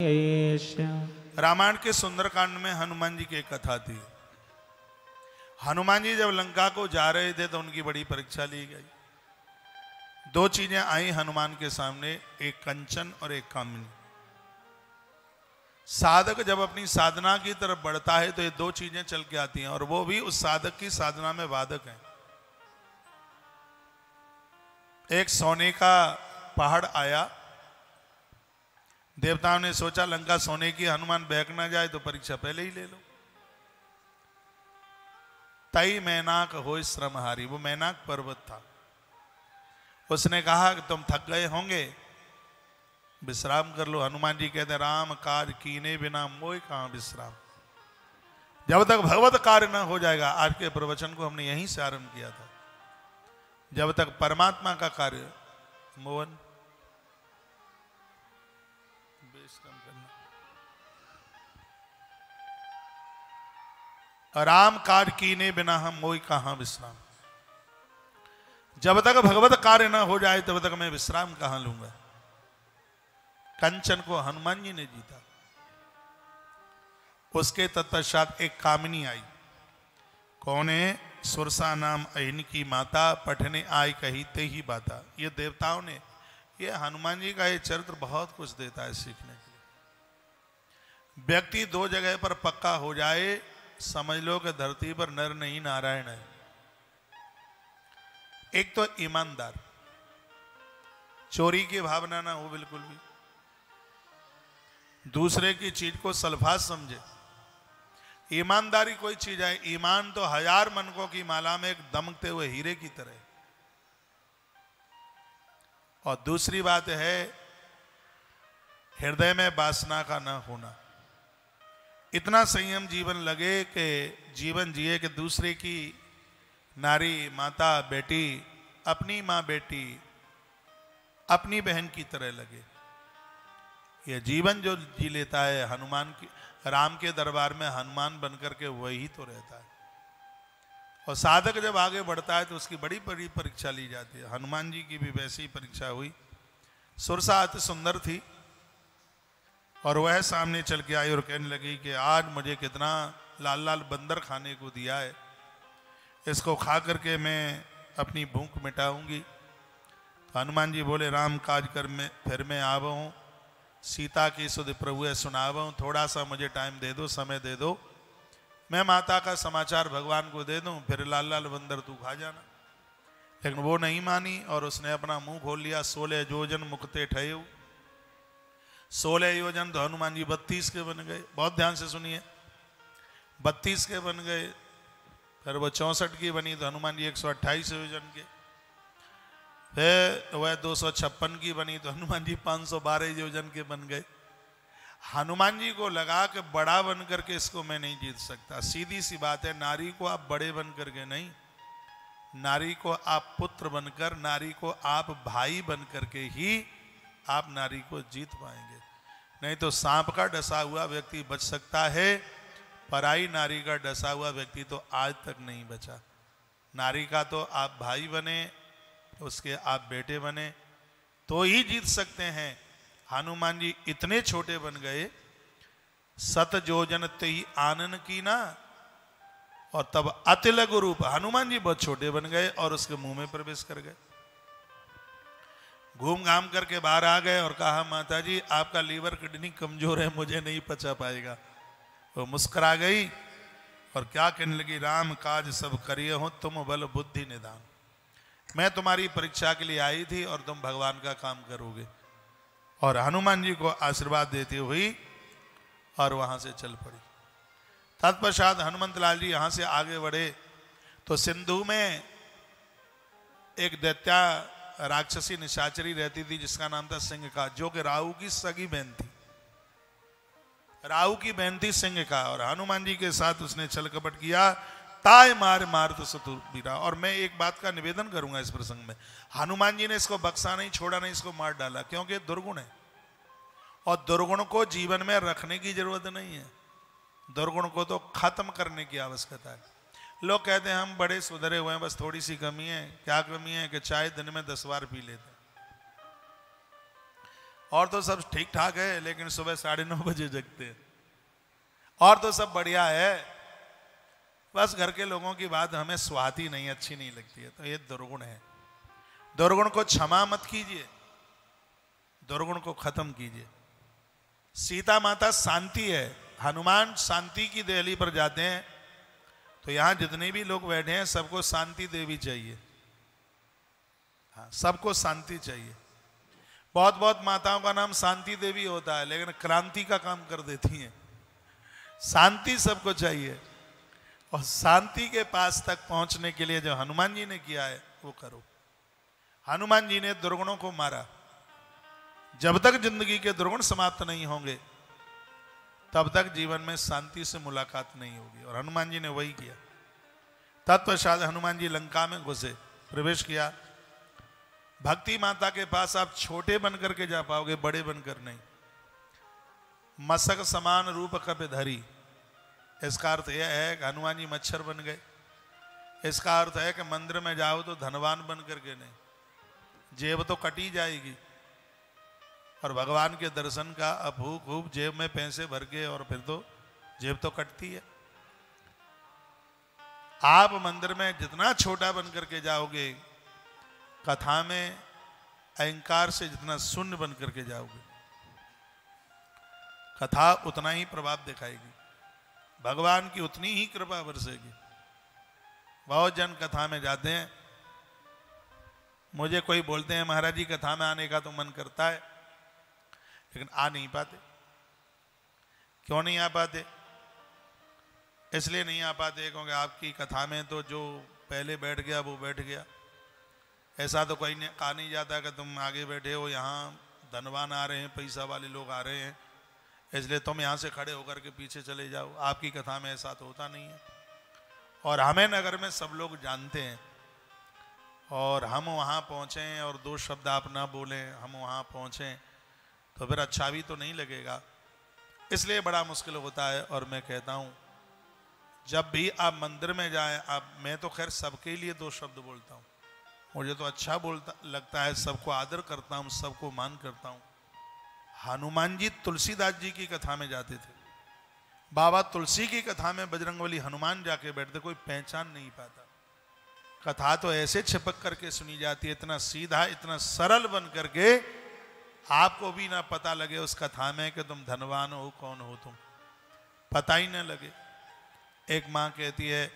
रामायण के सुंदरकांड में हनुमान जी की कथा थी। हनुमान जी जब लंका को जा रहे थे तो उनकी बड़ी परीक्षा ली गई। दो चीजें आई हनुमान के सामने, एक कंचन और एक कामिनी। साधक जब अपनी साधना की तरफ बढ़ता है तो ये दो चीजें चल के आती हैं, और वो भी उस साधक की साधना में बाधक हैं। एक सोने का पहाड़ आया, देवताओं ने सोचा लंका सोने की, हनुमान बहक ना जाए तो परीक्षा पहले ही ले लो। तई मैनाक हो श्रमहारी, वो मैनाक पर्वत था। उसने कहा कि तुम थक गए होंगे, विश्राम कर लो। हनुमान जी कहते राम काज कीने बिना मोय कहां विश्राम। जब तक भगवत कार्य न हो जाएगा, आज के प्रवचन को हमने यहीं से आरंभ किया था, जब तक परमात्मा का कार्य, मोहन राम कार्य कीने बिना हम मोई कहां विश्राम। जब तक भगवत कार्य न हो जाए तब तक मैं विश्राम कहां लूंगा। कंचन को हनुमान जी ने जीता। उसके तत्पश्चात एक कामिनी आई। कौन है? सुरसा नाम अहिन की माता, पठने आई कही ते ही बाता। ये देवताओं ने, ये हनुमान जी का ये चरित्र बहुत कुछ देता है सीखने के लिए। व्यक्ति दो जगह पर पक्का हो जाए, समझ लो कि धरती पर नर नहीं नारायण है। एक तो ईमानदार, चोरी की भावना ना हो बिल्कुल भी, दूसरे की चीज को सल्फास समझे। ईमानदारी कोई चीज है, ईमान तो हजार मनकों की माला में एक दमकते हुए हीरे की तरह। और दूसरी बात है हृदय में वासना का न होना। इतना संयम जीवन लगे कि जीवन जिए कि दूसरे की नारी, माता, बेटी, अपनी माँ बेटी, अपनी बहन की तरह लगे। ये जीवन जो जी लेता है हनुमान की, राम के दरबार में हनुमान बनकर के वही तो रहता है। और साधक जब आगे बढ़ता है तो उसकी बड़ी बड़ी परीक्षा ली जाती है। हनुमान जी की भी वैसी ही परीक्षा हुई। सुरसा अति सुंदर थी और वह सामने चल के आई और कहने लगी कि आज मुझे कितना लाल लाल बंदर खाने को दिया है, इसको खा करके मैं अपनी भूख मिटाऊंगी। तो हनुमान जी बोले राम काज कर मैं फिर मैं आवो हूँ, सीता की सुध प्रभु सुनावो हूँ, थोड़ा सा मुझे टाइम दे दो, समय दे दो, मैं माता का समाचार भगवान को दे दूं, फिर लाल लाल बंदर तू खा जाना। लेकिन वो नहीं मानी और उसने अपना मुंह खोल लिया। 16 योजन मुक्ते ठहु। 16 योजन तो हनुमान जी 32 के बन गए। बहुत ध्यान से सुनिए, 32 के बन गए। फिर वो 64 की बनी तो हनुमान जी 128 योजन के। फिर वह 256 की बनी तो हनुमान जी 512 योजन के बन गए। हनुमान जी को लगा कि बड़ा बन करके इसको मैं नहीं जीत सकता। सीधी सी बात है, नारी को आप बड़े बन करके नहीं, नारी को आप पुत्र बनकर, नारी को आप भाई बन करके ही आप नारी को जीत पाएंगे। नहीं तो सांप का डसा हुआ व्यक्ति बच सकता है, पराई नारी का डसा हुआ व्यक्ति तो आज तक नहीं बचा। नारी का तो आप भाई बने, उसके आप बेटे बने तो ही जीत सकते हैं। हनुमान जी इतने छोटे बन गए, 7 योजन ही आनन की ना, और तब अति लघु रूप। हनुमान जी बहुत छोटे बन गए और उसके मुंह में प्रवेश कर गए। घूम घाम करके बाहर आ गए और कहा माता जी आपका लीवर किडनी कमजोर है, मुझे नहीं पचा पाएगा। वो मुस्कुरा गई और क्या कहने लगी, राम काज सब करिए हो, तुम बल बुद्धि निदान। मैं तुम्हारी परीक्षा के लिए आई थी और तुम भगवान का काम करोगे। और हनुमान जी को आशीर्वाद देती हुई और वहां से चल पड़ी। तत्पश्चात हनुमंत लाल जी यहां से आगे बढ़े तो सिंधु में एक दैत्या राक्षसी निशाचरी रहती थी जिसका नाम था सिंह का, जो कि राहु की सगी बहन थी। राहु की बहन थी सिंह का, और हनुमान जी के साथ उसने छल कपट किया। ताय मार मार तो सतुबीरा। और मैं एक बात का निवेदन करूंगा इस प्रसंग में, हनुमान जी ने इसको बख्शा नहीं, छोड़ा नहीं, इसको मार डाला, क्योंकि दुर्गुण है और दुर्गुण को जीवन में रखने की जरूरत नहीं है। दुर्गुण को तो खत्म करने की आवश्यकता है। लोग कहते हैं हम बड़े सुधरे हुए हैं, बस थोड़ी सी कमी है। क्या कमी है? कि चाय दिन में 10 बार पी लेते हैं। और तो सब ठीक ठाक है, लेकिन सुबह 9:30 बजे जगते हैं। और तो सब बढ़िया है, बस घर के लोगों की बात हमें स्वाती नहीं, अच्छी नहीं लगती है। तो ये दुर्गुण है। दुर्गुण को क्षमा मत कीजिए, दुर्गुण को खत्म कीजिए। सीता माता शांति है, हनुमान शांति की दहली पर जाते हैं। तो यहां जितने भी लोग बैठे हैं सबको शांति देवी चाहिए। हाँ, सबको शांति चाहिए। बहुत बहुत माताओं का नाम शांति देवी होता है, लेकिन क्रांति का काम कर देती हैं। शांति सबको चाहिए, और शांति के पास तक पहुंचने के लिए जो हनुमान जी ने किया है वो करो। हनुमान जी ने दुर्गुणों को मारा। जब तक जिंदगी के दुर्गुण समाप्त नहीं होंगे तब तक जीवन में शांति से मुलाकात नहीं होगी, और हनुमान जी ने वही किया। तत्पश्चात हनुमान जी लंका में घुसे, प्रवेश किया। भक्ति माता के पास आप छोटे बनकर के जा पाओगे, बड़े बनकर नहीं। मसक समान रूप कप धरी, इसका अर्थ यह है कि हनुमान जी मच्छर बन गए। इसका अर्थ है कि मंदिर में जाओ तो धनवान बन करके नहीं, जेब तो कटी जाएगी। और भगवान के दर्शन का अभूख खूब जेब में पैसे भर के, और फिर तो जेब तो कटती है। आप मंदिर में जितना छोटा बन करके जाओगे, कथा में अहंकार से जितना शून्य बन करके जाओगे, कथा उतना ही प्रभाव दिखाएगी, भगवान की उतनी ही कृपा बरसेगी। बहुत जन कथा में जाते हैं, मुझे कोई बोलते हैं महाराज जी कथा में आने का तो मन करता है, लेकिन आ नहीं पाते। क्यों नहीं आ पाते? इसलिए नहीं आ पाते क्योंकि आपकी कथा में तो जो पहले बैठ गया वो बैठ गया। ऐसा तो कोई नहीं कहा नहीं जाता कि तुम आगे बैठे हो, यहाँ धनवान आ रहे हैं, पैसा वाले लोग आ रहे हैं, इसलिए तुम यहाँ से खड़े होकर के पीछे चले जाओ। आपकी कथा में ऐसा तो होता नहीं है। और हमें नगर में सब लोग जानते हैं, और हम वहाँ पहुँचें और दो शब्द आप ना बोलें, हम वहाँ पहुँचें तो फिर अच्छा भी तो नहीं लगेगा। इसलिए बड़ा मुश्किल होता है। और मैं कहता हूँ जब भी आप मंदिर में जाएं, मैं तो खैर सबके लिए दो शब्द बोलता हूँ, मुझे तो अच्छा बोलता लगता है, सबको आदर करता हूँ, सबको मान करता हूँ। हनुमान जी तुलसीदास जी की कथा में जाते थे, बाबा तुलसी की कथा में बजरंगबली हनुमान जाके बैठते, कोई पहचान नहीं पाता। कथा तो ऐसे छिपक करके सुनी जाती है, इतना सीधा, इतना सरल बन करके, आपको भी ना पता लगे उस कथा में कि तुम धनवान हो, कौन हो तुम, पता ही ना लगे। एक माँ कहती है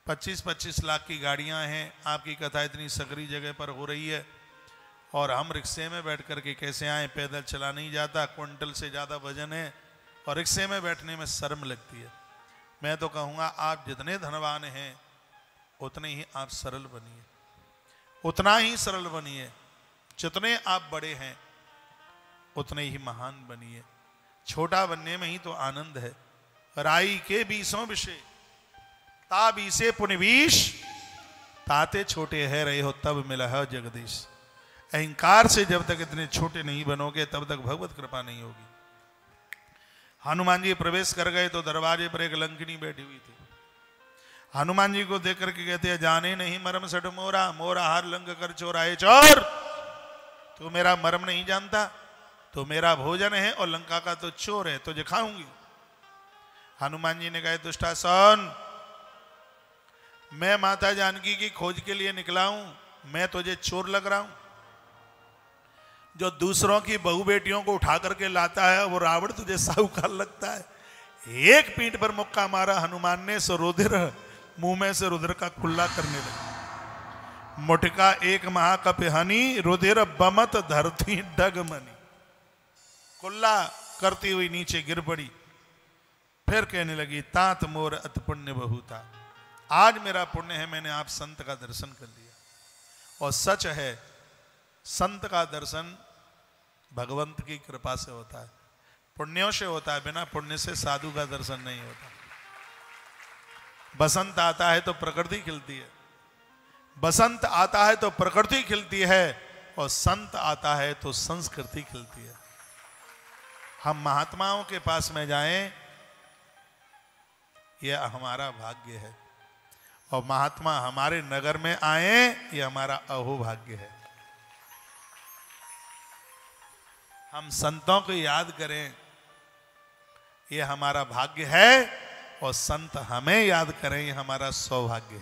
25-25 लाख की गाड़ियां हैं, आपकी कथा इतनी सकरी जगह पर हो रही है, और हम रिक्शे में बैठ करके कैसे आए, पैदल चला नहीं जाता, क्विंटल से ज़्यादा वजन है, और रिक्शे में बैठने में शर्म लगती है। मैं तो कहूँगा आप जितने धनवान हैं उतने ही आप सरल बनिए, उतना ही सरल बनिए। जितने आप बड़े हैं उतने ही महान बनिए। छोटा बनने में ही तो आनंद है। राई के बीसों विषय ता बीसे पुनवीश, ताते छोटे है रहे हो तब मिला है जगदीश। अहंकार से जब तक इतने छोटे नहीं बनोगे तब तक भगवत कृपा नहीं होगी। हनुमान जी प्रवेश कर गए तो दरवाजे पर एक लंकिनी बैठी हुई थी। हनुमान जी को देख करके कहते हैं जाने नहीं मरम सट मोरा, मोरा हार लंग कर चोराए चोर। तू मेरा मरम नहीं जानता, तो मेरा भोजन है और लंका का तो चोर है, तुझे खाऊंगी। हनुमान जी ने कहा दुष्टा सुन, मैं माता जानकी की खोज के लिए निकला हूं, मैं तुझे चोर लग रहा हूं? जो दूसरों की बहू बेटियों को उठा करके लाता है वो रावण तुझे साहूकार लगता है? एक पीठ पर मुक्का मारा हनुमान ने, सो रुधिर मुंह में से रुधिर का कुल्ला करने लगा। मुटका एक महाकप हनी, रुधिर बमत धरती डगमनी। कुल्ला करती हुई नीचे गिर पड़ी, फिर कहने लगी तात मोर अत पुण्य बहुता, आज मेरा पुण्य है, मैंने आप संत का दर्शन कर लिया। और सच है, संत का दर्शन भगवंत की कृपा से होता है, पुण्यों से होता है, बिना पुण्य से साधु का दर्शन नहीं होता। बसंत आता है तो प्रकृति खिलती है, बसंत आता है तो प्रकृति खिलती है, और संत आता है तो संस्कृति खिलती है। हम महात्माओं के पास में जाएं, यह हमारा भाग्य है, और महात्मा हमारे नगर में आए, यह हमारा अहोभाग्य है। हम संतों को याद करें, ये हमारा भाग्य है, और संत हमें याद करें, ये हमारा सौभाग्य है।